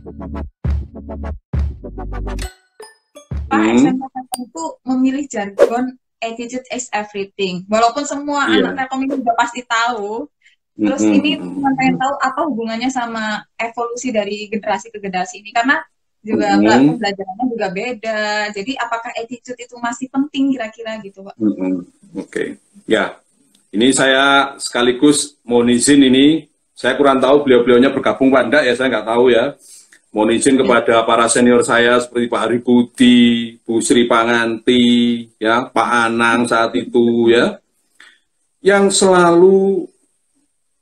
Pak SMK itu memilih jargon attitude is everything. Walaupun semua anak Telkom ini udah pasti tahu. Terus ini cuma pengen tahu apa hubungannya sama evolusi dari generasi ke generasi ini, karena juga pembelajarannya juga beda. Jadi apakah attitude itu masih penting kira-kira gitu, Pak? Oke. Ya, ini saya sekaligus mohon izin ini, saya kurang tahu beliau-beliaunya bergabung Pak enggak ya, saya nggak tahu ya. Mohon izin kepada para senior saya seperti Pak Hari Budi, Bu Sri Panganti, ya, Pak Anang saat itu ya, yang selalu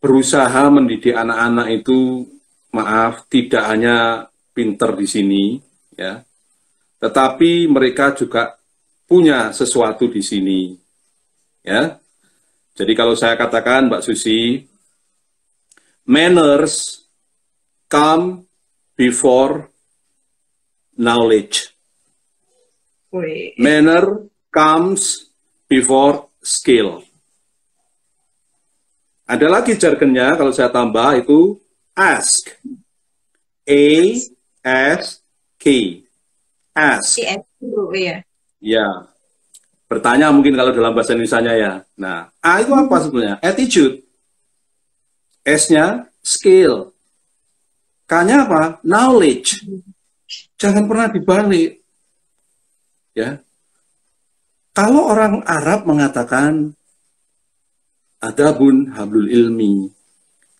berusaha mendidik anak-anak itu, maaf, tidak hanya pinter di sini, ya, tetapi mereka juga punya sesuatu di sini, ya. Jadi kalau saya katakan, Mbak Susi, manners come before knowledge. Manner comes before skill. Ada lagi jargonnya, kalau saya tambah itu ask. A-S-K. Ask. Ya. Bertanya mungkin kalau dalam bahasa Indonesia ya. Nah, A itu apa sebenarnya? Attitude. S-nya skill. K-nya apa? Knowledge. Jangan pernah dibalik. Ya. Kalau orang Arab mengatakan adabun hablul ilmi.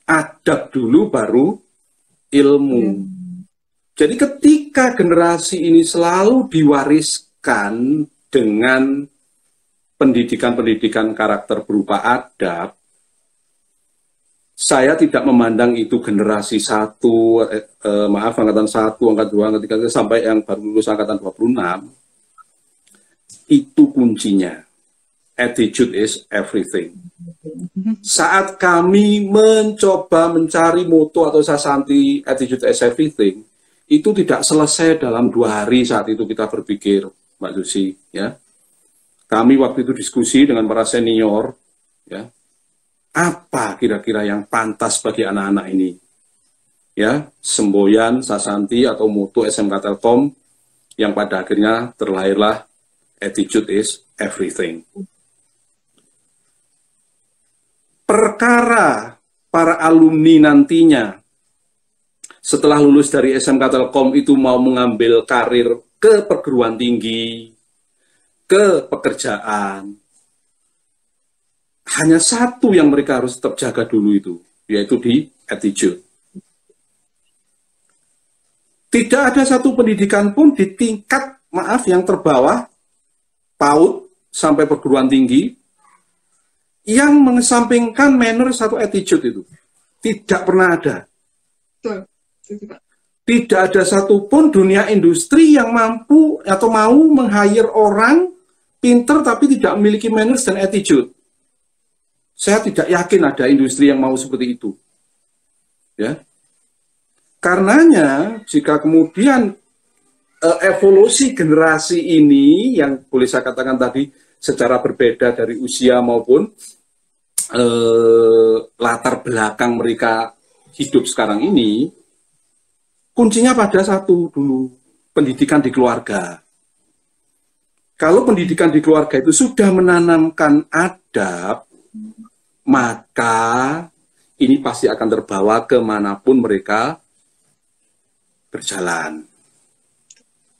Adab dulu baru ilmu. Jadi ketika generasi ini selalu diwariskan dengan pendidikan-pendidikan karakter berupa adab, saya tidak memandang itu generasi 1, maaf, angkatan 1, angkatan 2, angkatan 3, sampai yang baru lulus angkatan 26, itu kuncinya. Attitude is everything. Saat kami mencoba mencari moto atau sasanti attitude is everything, itu tidak selesai dalam 2 hari saat itu kita berpikir, Mbak Susi. Ya. Kami waktu itu diskusi dengan para senior, ya, apa kira-kira yang pantas bagi anak-anak ini. Ya, semboyan, sasanti, atau moto SMK Telkom, yang pada akhirnya terlahirlah attitude is everything. Perkara para alumni nantinya setelah lulus dari SMK Telkom itu mau mengambil karir ke perguruan tinggi, ke pekerjaan, hanya satu yang mereka harus tetap jaga dulu itu, yaitu di attitude. Tidak ada satu pendidikan pun di tingkat, maaf, yang terbawah, PAUD sampai perguruan tinggi, yang mengesampingkan manner satu attitude itu. Tidak pernah ada. Tidak ada satupun dunia industri yang mampu atau mau meng-hire orang pinter tapi tidak memiliki manners dan attitude. Saya tidak yakin ada industri yang mau seperti itu. Ya. Karenanya, jika kemudian evolusi generasi ini, yang boleh saya katakan tadi, secara berbeda dari usia maupun latar belakang mereka hidup sekarang ini, kuncinya pada satu dulu, pendidikan di keluarga. Kalau pendidikan di keluarga itu sudah menanamkan adab, maka ini pasti akan terbawa kemanapun mereka berjalan.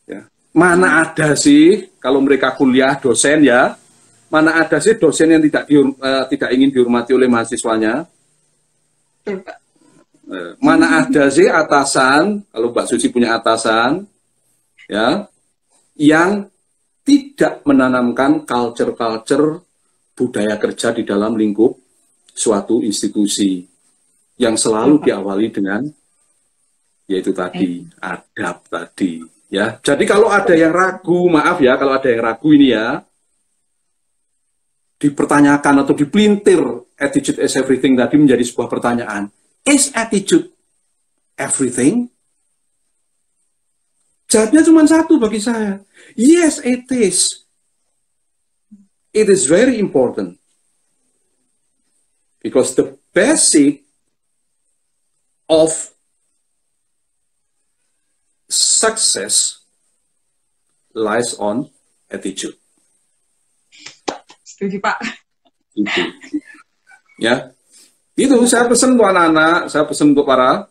Ya. Mana ada sih, kalau mereka kuliah dosen ya, mana ada sih dosen yang tidak ingin dihormati oleh mahasiswanya? Mana ada sih atasan, kalau Mbak Susi punya atasan, ya, yang tidak menanamkan culture-culture budaya kerja di dalam lingkup suatu institusi yang selalu diawali dengan yaitu tadi adab tadi, ya. Jadi kalau ada yang ragu, maaf ya, kalau ada yang ragu ini ya, dipertanyakan atau dipelintir attitude is everything tadi menjadi sebuah pertanyaan. Is attitude everything? Jawabnya cuma satu bagi saya. Yes, it is. It is very important. Because the basic of success lies on attitude. Setuju, Pak. Itu. Ya. Itu saya pesan untuk anak-anak, saya pesan untuk para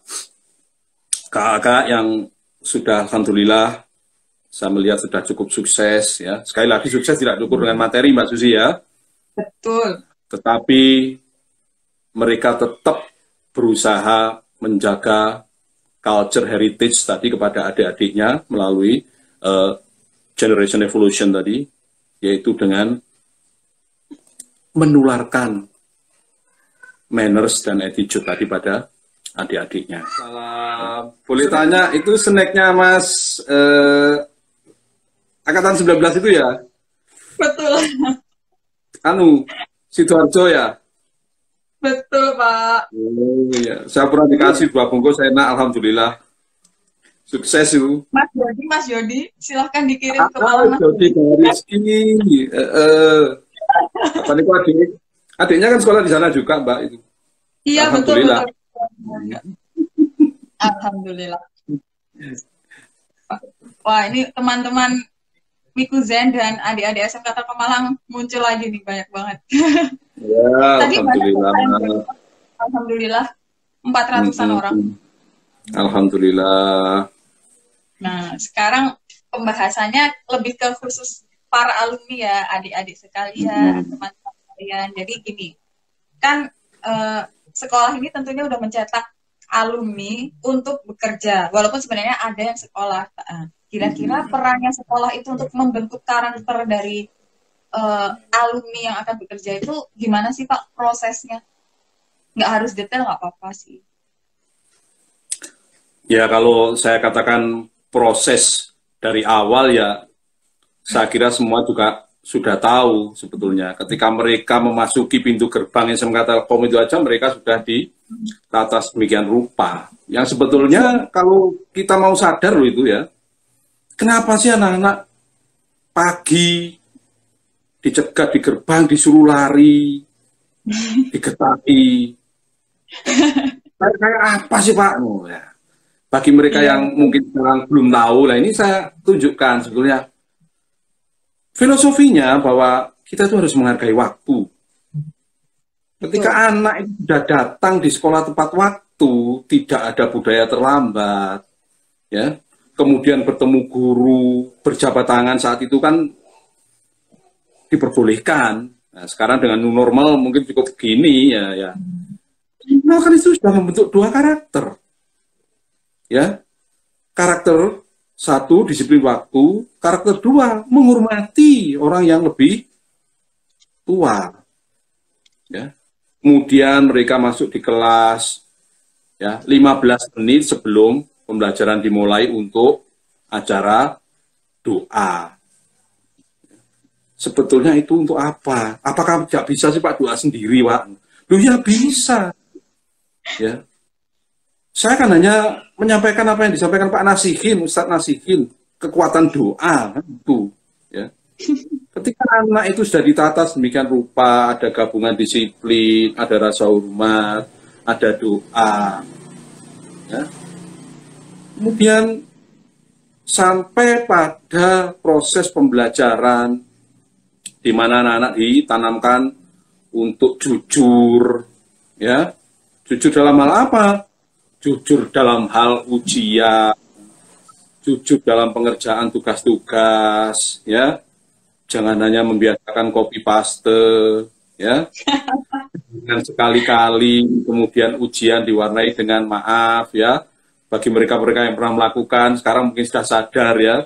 kakak yang sudah alhamdulillah saya melihat sudah cukup sukses ya. Sekali lagi sukses tidak cukup dengan materi Mbak Susi ya. Betul. Tetapi mereka tetap berusaha menjaga culture heritage tadi kepada adik-adiknya melalui generation evolution tadi, yaitu dengan menularkan manners dan attitude tadi pada adik-adiknya. Salam. Boleh tanya, itu snacknya Mas Angkatan 19 itu ya? Betul. Anu, Sidoarjo ya? Betul, Pak. Oh iya, saya pernah dikasih 2 bungkus, enak, alhamdulillah. Sukses itu. Mas Yodi, silahkan dikirim ke Malang. Jody Rizky. Apa nih adik? Adiknya kan sekolah di sana juga, Mbak. Itu. Iya, alhamdulillah. betul. Alhamdulillah. Wah, ini teman-teman Miku Zen dan adik-adik SMK Pemalang muncul lagi nih, banyak banget. Ya, Tadi alhamdulillah. Alhamdulillah 400-an orang. Alhamdulillah. Nah, sekarang pembahasannya lebih ke khusus para alumni ya, adik-adik sekalian, teman-teman sekalian. Jadi gini, kan sekolah ini tentunya udah mencetak alumni untuk bekerja, walaupun sebenarnya ada yang sekolah. Kira-kira perannya sekolah itu untuk membentuk karakter dari alumni yang akan bekerja itu gimana sih Pak prosesnya? Nggak harus detail, nggak apa-apa sih. Ya kalau saya katakan proses dari awal ya, saya kira semua juga sudah tahu sebetulnya. Ketika mereka memasuki pintu gerbang SMK Telkom itu aja mereka sudah ditata sedemikian rupa. Yang sebetulnya kalau kita mau sadar loh itu ya, kenapa sih anak-anak pagi dicegat di gerbang, disuruh lari, digetaki. Kayak apa sih Pak? Oh, ya. Bagi mereka yang mungkin sekarang belum tahu, lah ini saya tunjukkan sebetulnya filosofinya bahwa kita itu harus menghargai waktu. Ketika anak itu sudah datang di sekolah tepat waktu, tidak ada budaya terlambat, ya. Kemudian bertemu guru, berjabat tangan saat itu kan diperbolehkan. Nah, sekarang dengan new normal mungkin cukup begini ya. Nah, kan itu sudah membentuk 2 karakter. Ya. Karakter 1 disiplin waktu, karakter 2 menghormati orang yang lebih tua. Ya. Kemudian mereka masuk di kelas ya, 15 menit sebelum pembelajaran dimulai untuk acara doa. Sebetulnya itu untuk apa? Apakah tidak bisa sih Pak doa sendiri, Pak? Loh ya bisa. Ya. Saya kan hanya menyampaikan apa yang disampaikan Pak Nasihin, Ustadz Nasihin, kekuatan doa kan itu. Ya. Ketika anak itu sudah ditata sedemikian rupa, ada gabungan disiplin, ada rasa hormat, ada doa. Ya. Kemudian sampai pada proses pembelajaran di mana anak-anak ditanamkan untuk jujur, ya, jujur dalam hal apa? Jujur dalam hal ujian, jujur dalam pengerjaan tugas-tugas, ya, jangan hanya membiasakan copy paste, ya, dengan sekali-kali kemudian ujian diwarnai dengan maaf, ya, bagi mereka-mereka yang pernah melakukan, sekarang mungkin sudah sadar, ya,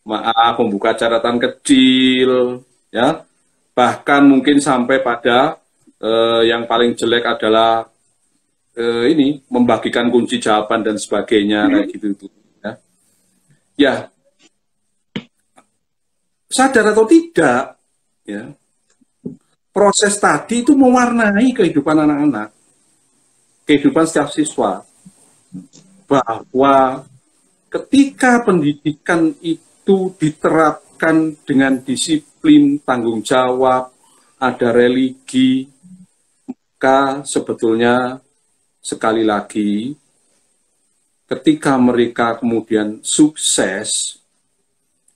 maaf, membuka catatan kecil, ya, bahkan mungkin sampai pada yang paling jelek adalah ini membagikan kunci jawaban dan sebagainya kayak gitu ya. Ya, sadar atau tidak, ya, proses tadi itu mewarnai kehidupan anak-anak, kehidupan setiap siswa, bahwa ketika pendidikan itu diterapkan dengan disiplin, tanggung jawab, ada religi, maka sebetulnya sekali lagi ketika mereka kemudian sukses,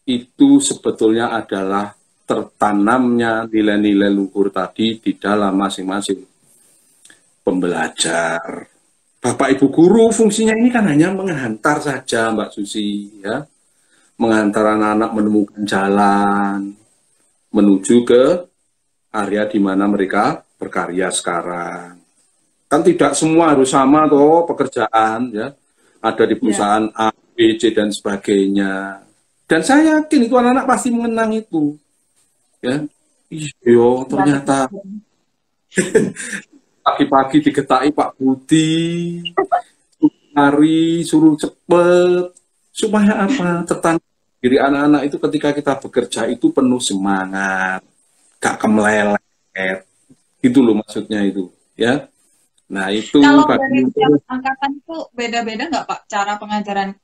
itu sebetulnya adalah tertanamnya nilai-nilai luhur tadi di dalam masing-masing pembelajar. Bapak Ibu guru fungsinya ini kan hanya menghantar saja, Mbak Susi, ya, menghantar anak-anak menemukan jalan menuju ke area di mana mereka berkarya sekarang. Kan tidak semua harus sama toh pekerjaan, ya. Ada di perusahaan A, B, C dan sebagainya. Dan saya yakin itu anak-anak pasti mengenang itu, ya. Iyo, ternyata pagi-pagi digetaki Pak Budi, hari suruh cepet, supaya apa? Tertanam diri anak-anak itu ketika kita bekerja itu penuh semangat, gak kemelelet, itu loh maksudnya itu, ya. Nah itu kalau dari tiap angkatan itu beda-beda nggak Pak cara pengajaran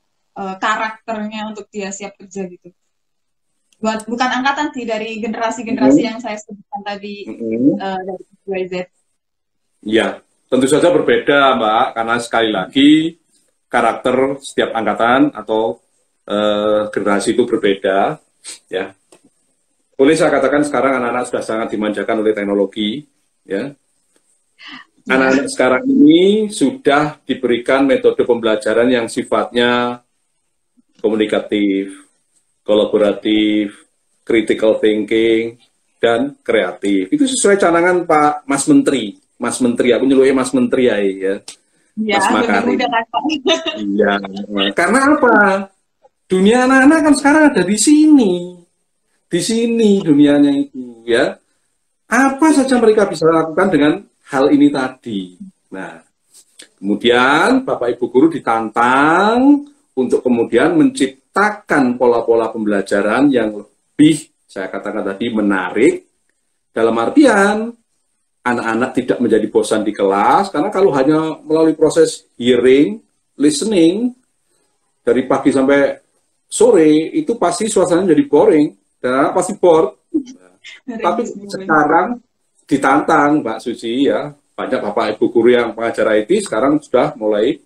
karakternya untuk dia siap kerja gitu? Bukan angkatan sih, dari generasi-generasi yang saya sebutkan tadi, dari YZ. Ya, tentu saja berbeda Mbak, karena sekali lagi karakter setiap angkatan atau generasi itu berbeda, ya. Boleh saya katakan sekarang anak-anak sudah sangat dimanjakan oleh teknologi, ya. Anak-anak sekarang ini sudah diberikan metode pembelajaran yang sifatnya komunikatif, kolaboratif, critical thinking, dan kreatif. Itu sesuai canangan Pak Mas Menteri. Mas Menteri, aku nyeluknya Mas Menteri ya. Mas Makarim. Iya. Karena apa? Dunia anak-anak kan sekarang ada di sini. Di sini dunianya itu, ya. Apa saja mereka bisa lakukan dengan hal ini tadi. Nah, kemudian Bapak Ibu guru ditantang untuk kemudian menciptakan pola-pola pembelajaran yang lebih, saya katakan tadi, menarik, dalam artian anak-anak tidak menjadi bosan di kelas, karena kalau hanya melalui proses hearing, listening, dari pagi sampai sore, itu pasti suasananya jadi boring, dan anak pasti bored. Tapi sekarang ditantang, Mbak Susi, ya, banyak Bapak Ibu guru yang pengajar IT sekarang sudah mulai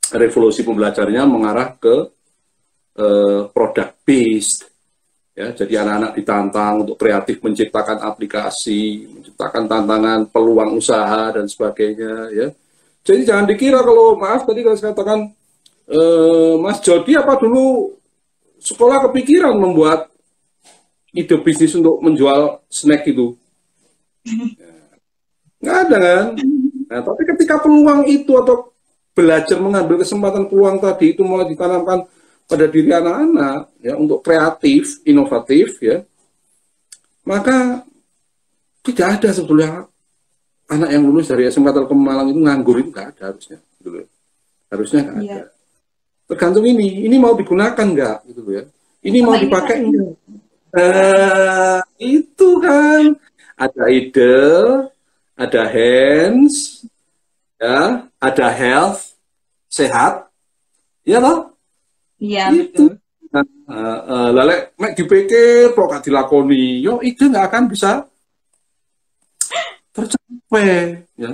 revolusi pembelajarannya mengarah ke product based, ya. Jadi anak-anak ditantang untuk kreatif menciptakan aplikasi, menciptakan tantangan peluang usaha dan sebagainya, ya. Jadi jangan dikira kalau, maaf tadi kalau saya katakan Mas Jody apa dulu sekolah kepikiran membuat ide bisnis untuk menjual snack itu. Nggak ada kan? Nah, tapi ketika peluang itu atau belajar mengambil kesempatan peluang tadi itu mulai ditanamkan pada diri anak-anak, ya, untuk kreatif, inovatif, ya, maka tidak ada sebetulnya anak yang lulus dari SMK Telkom Malang itu nganggur, itu nggak ada harusnya, gitu. Harusnya nggak ada. Tergantung ini mau digunakan nggak, gitu ya. Ini mau dipakai nggak? Itu kan ada ide, ada hands, ya, ada health, sehat, ya loh. Iya, itu. betul. Lalu mek dipikir kok gak dilakoni, yo ide nggak akan bisa tercapai, ya.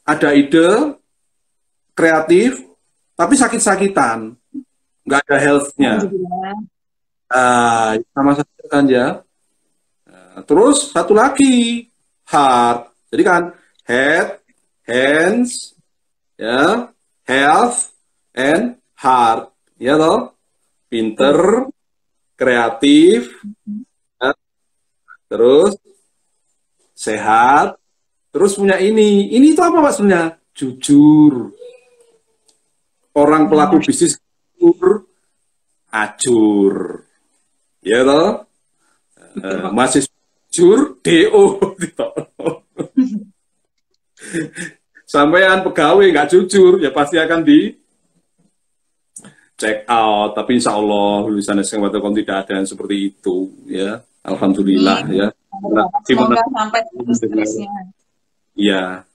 Ada ide kreatif, tapi sakit-sakitan, nggak ada health-nya. Sama saja kan, ya. Terus satu lagi heart, jadi kan head, hands, ya, health, and heart, ya loh, pinter, kreatif, ya. Terus sehat, terus punya ini itu apa Pak sebenarnya? Jujur. Orang pelaku bisnis jujur, ajur, ya loh. Masih jujur, DO. Sampean pegawai nggak jujur, ya pasti akan di check out. Tapi insya Allah lulusan SMK Telkom tidak ada yang seperti itu, ya. Alhamdulillah, ya. Semoga sampai seterusnya. Iya.